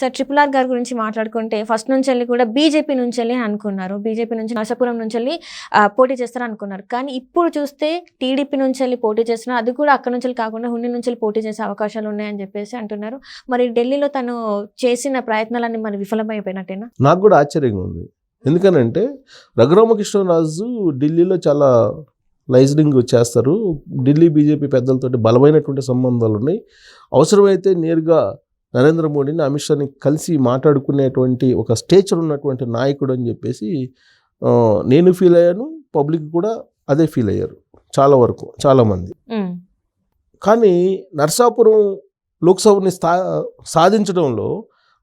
Sir triple R గారి గురించి మాట్లాడుకుంటే ఫస్ట్ నుంచి వెళ్ళి కూడా బీజేపీ నుంచి వెళ్ళి అనుకున్నారు. బీజేపీ నుంచి నరసాపురం నుంచి వెళ్ళి పోటీ చేస్తారు అనుకున్నారు. కానీ ఇప్పుడు చూస్తే టీడీపీ నుంచి వెళ్ళి పోటీ చేస్తున్నారు. అది కూడా అక్కడ నుంచి కాకుండా హుండి నుంచి వెళ్ళి పోటీ చేసే అవకాశాలు ఉన్నాయని చెప్పేసి అంటున్నారు. మరి ఢిల్లీలో తను చేసిన ప్రయత్నాలన్నీ మరి విఫలమైపోయినట్టేనా? నాకు కూడా ఆశ్చర్యంగా ఉంది. ఎందుకనంటే రఘురామకృష్ణరాజు ఢిల్లీలో చాలా లైజనింగ్ చేస్తారు. ఢిల్లీ బీజేపీ పెద్దలతోటి బలమైనటువంటి సంబంధాలు ఉన్నాయి. అవసరమైతే నేరుగా నరేంద్ర మోడీని, అమిత్ షాని కలిసి మాట్లాడుకునేటువంటి ఒక స్టేచర్ ఉన్నటువంటి నాయకుడు అని చెప్పేసి నేను ఫీల్ అయ్యాను. పబ్లిక్ కూడా అదే ఫీల్ అయ్యారు చాలా వరకు, చాలామంది. కానీ నరసాపురం లోక్సభని సాధించడంలో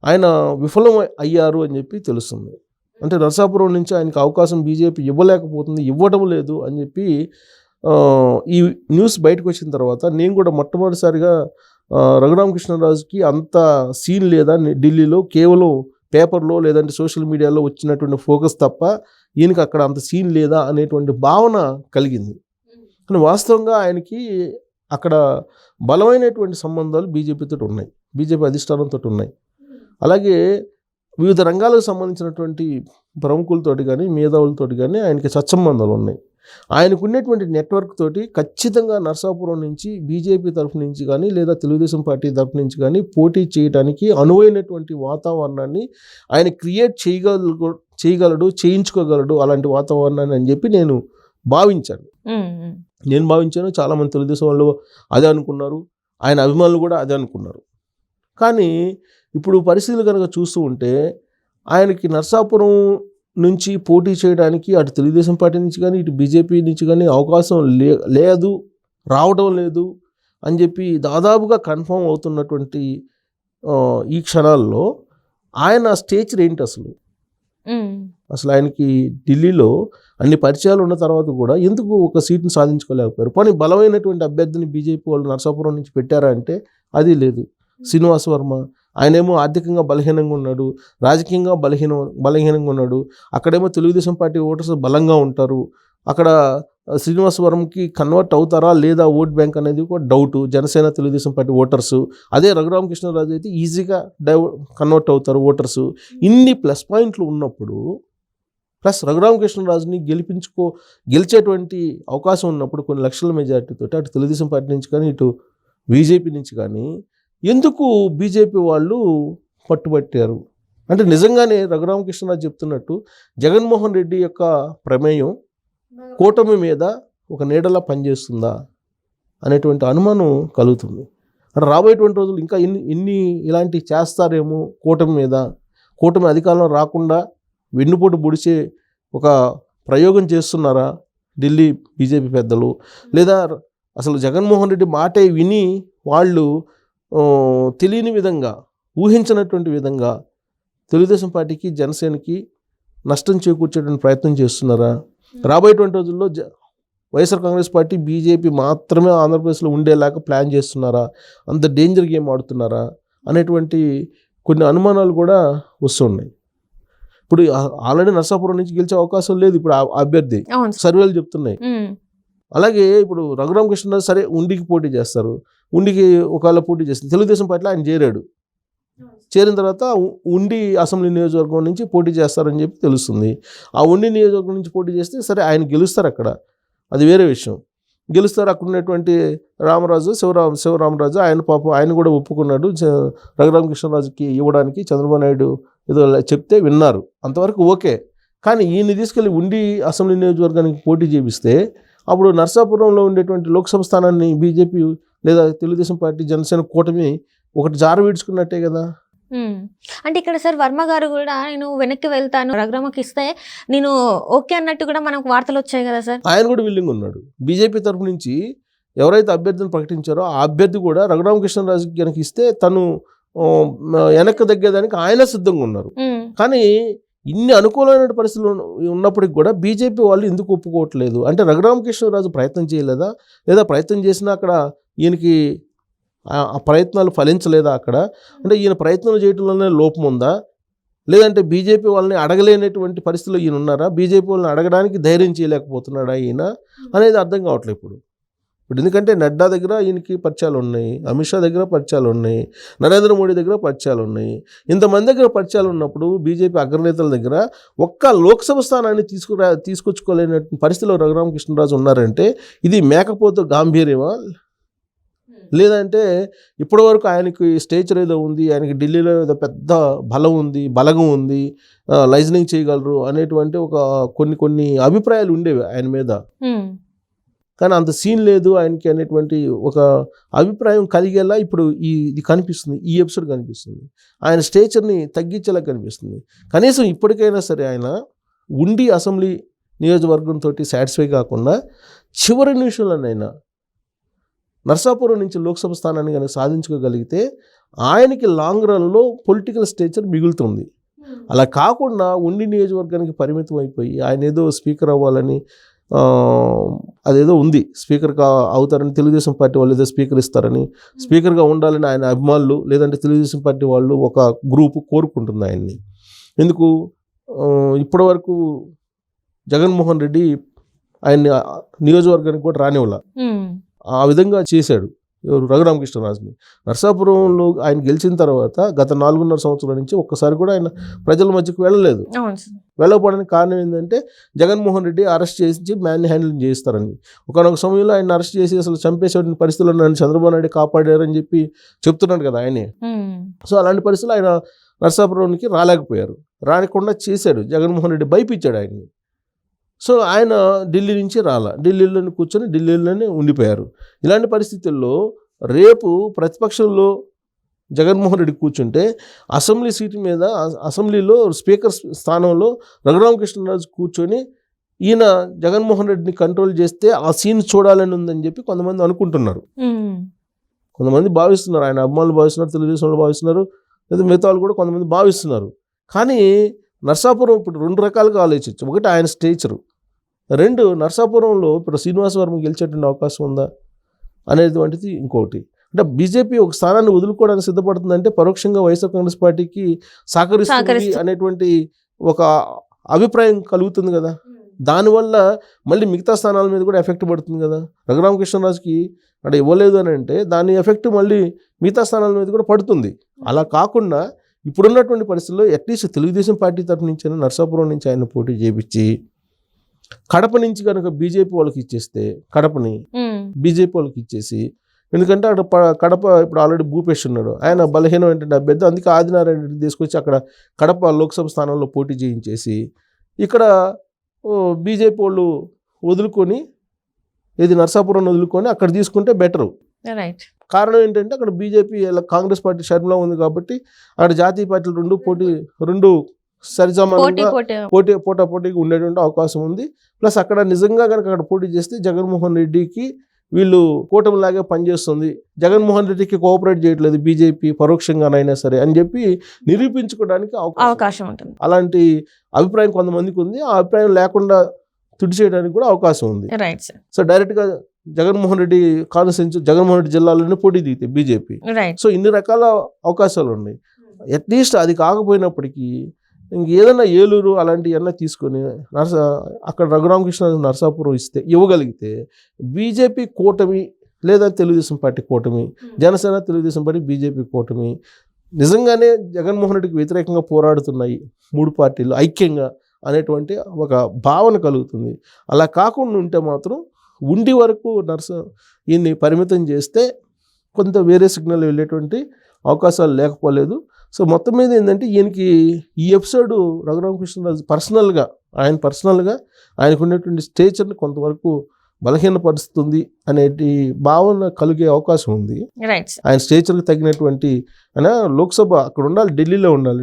ఆయన విఫలం అయ్యారు అని చెప్పి తెలుస్తుంది. అంటే నరసాపురం నుంచి ఆయనకు అవకాశం బీజేపీ ఇవ్వలేకపోతుంది, ఇవ్వడం లేదు అని చెప్పి ఈ న్యూస్ బయటకు వచ్చిన తర్వాత నేను కూడా మొట్టమొదటిసారిగా రఘురామకృష్ణరాజుకి అంత సీన్ లేదా ఢిల్లీలో, కేవలం పేపర్లో లేదంటే సోషల్ మీడియాలో వచ్చినటువంటి ఫోకస్ తప్ప ఈయనకి అక్కడ అంత సీన్ లేదా అనేటువంటి భావన కలిగింది. కానీ వాస్తవంగా ఆయనకి అక్కడ బలమైనటువంటి సంబంధాలు బీజేపీతో ఉన్నాయి, బీజేపీ అధిష్టానంతో ఉన్నాయి. అలాగే వివిధ రంగాలకు సంబంధించినటువంటి ప్రముఖులతోటి కానీ మేధావులతోటి కానీ ఆయనకి సత్సంబంధాలు ఉన్నాయి. ఆయనకు ఉన్నటువంటి నెట్వర్క్ తోటి ఖచ్చితంగా నరసాపురం నుంచి బీజేపీ తరఫు నుంచి కానీ లేదా తెలుగుదేశం పార్టీ తరఫు నుంచి కానీ పోటీ చేయడానికి అనువైనటువంటి వాతావరణాన్ని ఆయన క్రియేట్ చేయగలడు, చేయించుకోగలడు అలాంటి వాతావరణాన్ని అని చెప్పి నేను భావించాను. చాలామంది తెలుగుదేశం వాళ్ళు అదే అనుకున్నారు, ఆయన అభిమానులు కూడా అదే అనుకున్నారు. కానీ ఇప్పుడు పరిస్థితులు కనుక చూస్తూ ఉంటే ఆయనకి నరసాపురం నుంచి పోటీ చేయడానికి అటు తెలుగుదేశం పార్టీ నుంచి కానీ ఇటు బీజేపీ నుంచి కానీ అవకాశం లేదు, రావడం లేదు అని చెప్పి దాదాపుగా కన్ఫర్మ్ అవుతున్నటువంటి ఈ క్షణాల్లో ఆయన స్టేచర్ ఏంటి అసలు ఆయనకి ఢిల్లీలో అన్ని పరిచయాలు ఉన్న తర్వాత కూడా ఎందుకు ఒక సీట్ని సాధించుకోలేకపోయారు? పోనీ బలమైనటువంటి అభ్యర్థిని బీజేపీ వాళ్ళు నరసాపురం నుంచి పెట్టారా అంటే అది లేదు. శ్రీనివాస్ వర్మ ఆయనేమో ఆర్థికంగా బలహీనంగా ఉన్నాడు, రాజకీయంగా బలహీనంగా ఉన్నాడు. అక్కడేమో తెలుగుదేశం పార్టీ ఓటర్స్ బలంగా ఉంటారు. అక్కడ శ్రీనివాస్ వర్మకి కన్వర్ట్ అవుతారా లేదా ఓట్ బ్యాంక్ అనేది కూడా doubt. Janasena Telugu Desam party voters, అదే రఘురామకృష్ణరాజు అయితే ఈజీగా కన్వర్ట్ అవుతారు ఓటర్సు. ఇన్ని ప్లస్ పాయింట్లు ఉన్నప్పుడు, ప్లస్ రఘురామకృష్ణరాజుని గెలిచేటువంటి అవకాశం ఉన్నప్పుడు కొన్ని లక్షల మెజార్టీతో అటు తెలుగుదేశం పార్టీ నుంచి కానీ ఇటు బీజేపీ నుంచి కానీ ఎందుకు బీజేపీ వాళ్ళు పట్టుబట్టారు అంటే నిజంగానే రఘురామకృష్ణరాజు చెప్తున్నట్టు జగన్మోహన్ రెడ్డి యొక్క ప్రమేయం కూటమి మీద ఒక నీడలా పనిచేస్తుందా అనేటువంటి అనుమానం కలుగుతుంది. అంటే రాబోయేటువంటి రోజులు ఇంకా ఇన్ని ఇలాంటివి చేస్తారేమో కూటమి మీద, కూటమి అధికారంలో రాకుండా వెన్నుపోటు పొడిచే ఒక ప్రయోగం చేస్తున్నారా ఢిల్లీ బీజేపీ పెద్దలు, లేదా అసలు జగన్మోహన్ రెడ్డి మాటే విని వాళ్ళు తెలియని విధంగా, ఊహించినటువంటి విధంగా తెలుగుదేశం పార్టీకి జనసేనకి నష్టం చేకూర్చేటువంటి ప్రయత్నం చేస్తున్నారా? రాబోయేటువంటి రోజుల్లో వైఎస్ఆర్ కాంగ్రెస్ పార్టీ బీజేపీ మాత్రమే ఆంధ్రప్రదేశ్లో ఉండేలాగా ప్లాన్ చేస్తున్నారా? అంత డేంజర్ గేమ్ ఆడుతున్నారా అనేటువంటి కొన్ని అనుమానాలు కూడా వస్తున్నాయి. ఇప్పుడు ఆల్రెడీ నరసాపురం నుంచి గెలిచే అవకాశం లేదు ఇప్పుడు అభ్యర్థి, సర్వేలు చెప్తున్నాయి. అలాగే ఇప్పుడు రఘురామకృష్ణరాజు సరే ఉండికి పోటీ చేస్తారు, ఉండికి ఒకవేళ పోటీ చేస్తుంది తెలుగుదేశం పార్టీలో ఆయన చేరిన తర్వాత ఉండి అసెంబ్లీ నియోజకవర్గం నుంచి పోటీ చేస్తారని చెప్పి తెలుస్తుంది. ఆ ఉండి నియోజకవర్గం నుంచి పోటీ చేస్తే సరే ఆయన గెలుస్తారు, అక్కడ అది వేరే విషయం, గెలుస్తారు. అక్కడ ఉన్నటువంటి శివరామరాజు ఆయన పాపం ఆయన కూడా ఒప్పుకున్నాడు రఘురామకృష్ణరాజుకి ఇవ్వడానికి. చంద్రబాబు నాయుడు ఏదో చెప్తే విన్నారు, అంతవరకు ఓకే. కానీ ఈయన్ని తీసుకెళ్ళి ఉండి అసెంబ్లీ నియోజకవర్గానికి పోటీ చేపిస్తే అప్పుడు నరసాపురంలో ఉండేటువంటి లోక్సభ స్థానాన్ని బీజేపీ లేదా తెలుగుదేశం పార్టీ జనసేన కూటమి ఒకటి జారవిడ్చుకున్నట్టే కదా. అంటే ఇక్కడ సార్ వర్మ గారు కూడా నేను వెనక్కి వెళ్తాను, రఘురామకి ఇస్తే నేను ఓకే అన్నట్టు కూడా మనకు వార్తలు వచ్చాయి కదా సార్. ఆయన కూడా విల్లింగ్ ఉన్నాడు. బీజేపీ తరఫు నుంచి ఎవరైతే అభ్యర్థిని ప్రకటించారో ఆ అభ్యర్థి కూడా రఘురామకృష్ణరాజుకి కనుక ఇస్తే తను వెనక్కి తగ్గేదానికి ఆయన సిద్ధంగా ఉన్నారు. కానీ ఇన్ని అనుకూలమైన పరిస్థితులు ఉన్నప్పటికి కూడా బీజేపీ వాళ్ళు ఎందుకు ఒప్పుకోవట్లేదు అంటే రఘురామకృష్ణరాజు ప్రయత్నం చేయలేదా, లేదా ప్రయత్నం చేసినా అక్కడ ఈయనకి ఆ ప్రయత్నాలు ఫలించలేదా అక్కడ? అంటే ఈయన ప్రయత్నం చేయడంలోనే లోపం ఉందా, లేదంటే బీజేపీ వాళ్ళని అడగలేనటువంటి పరిస్థితుల్లో ఈయన ఉన్నారా, బీజేపీ వాళ్ళని అడగడానికి ధైర్యం చేయలేకపోతున్నాడా ఈయన అనేది అర్థం కావట్లేదు. ఇప్పుడు ఇప్పుడు ఎందుకంటే నడ్డా దగ్గర ఈయనకి పరిచయాలు ఉన్నాయి, అమిత్ షా దగ్గర పరిచయాలు ఉన్నాయి, నరేంద్ర మోడీ దగ్గర పరిచయాలు ఉన్నాయి. ఇంతమంది దగ్గర పరిచయాలు ఉన్నప్పుడు బీజేపీ అగ్రనేతల దగ్గర ఒక్క లోక్సభ స్థానాన్ని తీసుకొచ్చుకోలేని పరిస్థితిలో రఘురామకృష్ణరాజు ఉన్నారంటే ఇది మేకపోతు గాంభీర్యమా, లేదంటే ఇప్పటి వరకు ఆయనకి స్టేచర్ ఏదో ఉంది, ఆయనకి ఢిల్లీలో ఏదో పెద్ద బలం ఉంది, బలగం ఉంది, లైజనింగ్ చేయగలరు అనేటువంటి ఒక కొన్ని అభిప్రాయాలు ఉండేవి ఆయన మీద. కానీ అంత సీన్ లేదు ఆయనకి అనేటువంటి ఒక అభిప్రాయం కలిగేలా ఇప్పుడు ఇది కనిపిస్తుంది, ఈ ఎపిసోడ్ కనిపిస్తుంది. ఆయన స్టేచర్ని తగ్గించేలా కనిపిస్తుంది. కనీసం ఇప్పటికైనా సరే ఆయన ఉండి అసెంబ్లీ నియోజకవర్గంతో సాటిస్ఫై కాకుండా చివరి నిమిషంలోనైనా నర్సాపురం నుంచి లోక్సభ స్థానాన్ని కనుక సాధించుకోగలిగితే ఆయనకి లాంగ్ రన్లో పొలిటికల్ స్టేచర్ మిగులుతుంది. అలా కాకుండా ఉండి నియోజకవర్గానికి పరిమితం అయిపోయి ఆయన ఏదో స్పీకర్ అవ్వాలని అదేదో ఉంది, స్పీకర్ అవుతారని తెలుగుదేశం పార్టీ వాళ్ళు ఏదో స్పీకర్ ఇస్తారని, స్పీకర్గా ఉండాలని ఆయన అభిమానులు లేదంటే తెలుగుదేశం పార్టీ వాళ్ళు ఒక గ్రూపు కోరుకుంటుంది ఆయన్ని. ఎందుకు ఇప్పటి వరకు జగన్మోహన్ రెడ్డి ఆయన్ని నియోజకవర్గానికి కూడా రానివ్వాల, ఆ విధంగా చేశాడు రఘురామకృష్ణరాజుని. నర్సాపురంలో ఆయన గెలిచిన తర్వాత గత 4.5 సంవత్సరాల నుంచి ఒక్కసారి కూడా ఆయన ప్రజల మధ్యకు వెళ్ళలేదు. వెళ్ళకపోవడానికి కారణం ఏంటంటే జగన్మోహన్ రెడ్డి అరెస్ట్ చేసి మ్యాన్ హ్యాండ్లింగ్ చేస్తారని. ఒకనొక సమయంలో ఆయన అరెస్ట్ చేసి అసలు చంపేసే పరిస్థితుల్లో నన్ను చంద్రబాబు నాయుడు కాపాడారని చెప్పి చెప్తున్నాడు కదా ఆయనే. సో అలాంటి పరిస్థితులు ఆయన నర్సాపురానికి రాలేకపోయారు, రానికుండా చేశాడు జగన్మోహన్ రెడ్డి, భయపించాడు ఆయన్ని. సో ఆయన ఢిల్లీ నుంచి ఢిల్లీలోనే కూర్చొని ఢిల్లీలోనే ఉండిపోయారు. ఇలాంటి పరిస్థితుల్లో రేపు ప్రతిపక్షంలో జగన్మోహన్ రెడ్డి కూర్చుంటే అసెంబ్లీ సీటు మీద అసెంబ్లీలో స్పీకర్ స్థానంలో రఘురామకృష్ణరాజు కూర్చొని ఈయన జగన్మోహన్ రెడ్డిని కంట్రోల్ చేస్తే ఆ సీన్ చూడాలని ఉందని చెప్పి కొంతమంది అనుకుంటున్నారు, కొంతమంది భావిస్తున్నారు, ఆయన అభిమానులు భావిస్తున్నారు, తెలుగుదేశంలో భావిస్తున్నారు, లేదా మిగతా వాళ్ళు కూడా కొంతమంది భావిస్తున్నారు. కానీ నర్సాపురం ఇప్పుడు 2 రకాలుగా ఆలోచించు. ఒకటి ఆయన స్టేచరు, 2 నర్సాపురంలో ఇప్పుడు శ్రీనివాస వర్మ గెలిచేటువంటి అవకాశం ఉందా అనేటువంటిది ఇంకోటి. అంటే బీజేపీ ఒక స్థానాన్ని వదులుకోవడానికి సిద్ధపడుతుందంటే పరోక్షంగా వైఎస్ఆర్ కాంగ్రెస్ పార్టీకి సహకరిస్తుంది అనేటువంటి ఒక అభిప్రాయం కలుగుతుంది కదా. దానివల్ల మళ్ళీ మిగతా స్థానాల మీద కూడా ఎఫెక్ట్ పడుతుంది కదా. రఘురామకృష్ణరాజుకి అంటే ఇవ్వలేదు అని అంటే దాని ఎఫెక్ట్ మళ్ళీ మిగతా స్థానాల మీద కూడా పడుతుంది. అలా కాకుండా ఇప్పుడున్నటువంటి పరిస్థితుల్లో అట్లీస్ట్ తెలుగుదేశం పార్టీ తరఫు నుంచి అయినా నర్సాపురం నుంచి ఆయన పోటీ చేయించి కడప నుంచి కనుక బీజేపీ వాళ్ళకి ఇచ్చేస్తే, కడపని బీజేపీ వాళ్ళకి ఇచ్చేసి, ఎందుకంటే అక్కడ కడప ఇప్పుడు ఆల్రెడీ భూపేష్ ఉన్నాడు, ఆయన బలహీనమైనటువంటి అభ్యర్థి, అందుకే ఆదినారాయణ రెడ్డి తీసుకొచ్చి అక్కడ కడప లోక్సభ స్థానంలో పోటీ చేయించేసి ఇక్కడ బీజేపీ వాళ్ళు వదులుకొని ఇది నర్సాపురం వదులుకొని అక్కడ తీసుకుంటే బెటరు. కారణం ఏంటంటే అక్కడ బీజేపీ కాంగ్రెస్ పార్టీ షర్మిలా ఉంది కాబట్టి అక్కడ జాతీయ పార్టీలు రెండు సరిసమానంగా పోటాపోటీగా ఉండేటువంటి అవకాశం ఉంది. ప్లస్ అక్కడ నిజంగా కనుక అక్కడ పోటీ చేస్తే జగన్మోహన్ రెడ్డికి వీళ్ళు కూటమిలాగే పనిచేస్తుంది, జగన్మోహన్ రెడ్డికి కోఆపరేట్ చేయట్లేదు బీజేపీ పరోక్షంగానైనా సరే అని చెప్పి నిరూపించుకోవడానికి అవకాశం ఉంటుంది. అలాంటి అభిప్రాయం కొంతమందికి ఉంది. ఆ అభిప్రాయం లేకుండా తుడిచేయడానికి కూడా అవకాశం ఉంది. సో డైరెక్ట్గా జగన్మోహన్ రెడ్డి కాన్స్టిట్యూన్సీ జగన్మోహన్ రెడ్డి జిల్లాలోనే పోటీ దిగితే బీజేపీ. సో ఇన్ని రకాల అవకాశాలు ఉన్నాయి. అట్లీస్ట్ అది కాకపోయినప్పటికీ ఇంకేదన్నా ఏలూరు అలాంటివన్నీ తీసుకొని అక్కడ రఘురామకృష్ణ నర్సాపురం ఇవ్వగలిగితే బీజేపీ కూటమి లేదా తెలుగుదేశం పార్టీ కూటమి, జనసేన తెలుగుదేశం పార్టీ బీజేపీ కూటమి నిజంగానే జగన్మోహన్ రెడ్డికి వ్యతిరేకంగా పోరాడుతున్నాయి 3 పార్టీలు ఐక్యంగా అనేటువంటి ఒక భావన కలుగుతుంది. అలా కాకుండా ఉంటే మాత్రం ఉండి వరకు ఈయన్ని పరిమితం చేస్తే కొంత వేరే సిగ్నల్ వెళ్ళేటువంటి అవకాశాలు లేకపోలేదు. సో మొత్తం మీద ఏంటంటే ఈయనకి ఈ ఎపిసోడ్ రఘురామకృష్ణరాజు పర్సనల్గా ఆయనకు ఉన్నటువంటి స్టేచర్ని కొంతవరకు బలహీనపరుస్తుంది అనేటి భావన కలిగే అవకాశం ఉంది. ఆయన స్టేచర్కి తగినటువంటి ఆయన లోక్సభ అక్కడ ఉండాలి,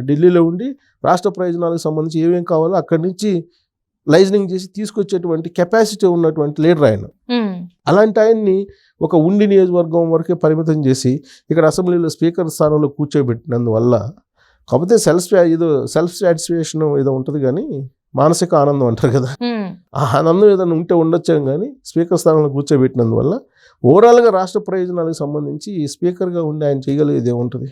ఢిల్లీలో ఉండి రాష్ట్ర ప్రయోజనాలకు సంబంధించి ఏమేం కావాలో అక్కడి నుంచి లైజనింగ్ చేసి తీసుకొచ్చేటువంటి కెపాసిటీ ఉన్నటువంటి లీడర్ ఆయన. అలాంటి ఆయన్ని ఒక ఉండి నియోజకవర్గం వరకే పరిమితం చేసి ఇక్కడ అసెంబ్లీలో స్పీకర్ స్థానంలో కూర్చోబెట్టినందువల్ల కాకపోతే సెల్ఫ్ సాటిస్ఫాక్షన్ ఏదో ఉంటుంది కానీ మానసిక ఆనందం అంటారు కదా, ఆ ఆనందం ఏదైనా ఉంటే ఉండొచ్చాం కానీ స్పీకర్ స్థానంలో కూర్చోబెట్టినందువల్ల ఓవరాల్గా రాష్ట్ర ప్రయోజనాలకు సంబంధించి స్పీకర్గా ఉండి ఆయన చేయగలిగేది ఏముంటుంది.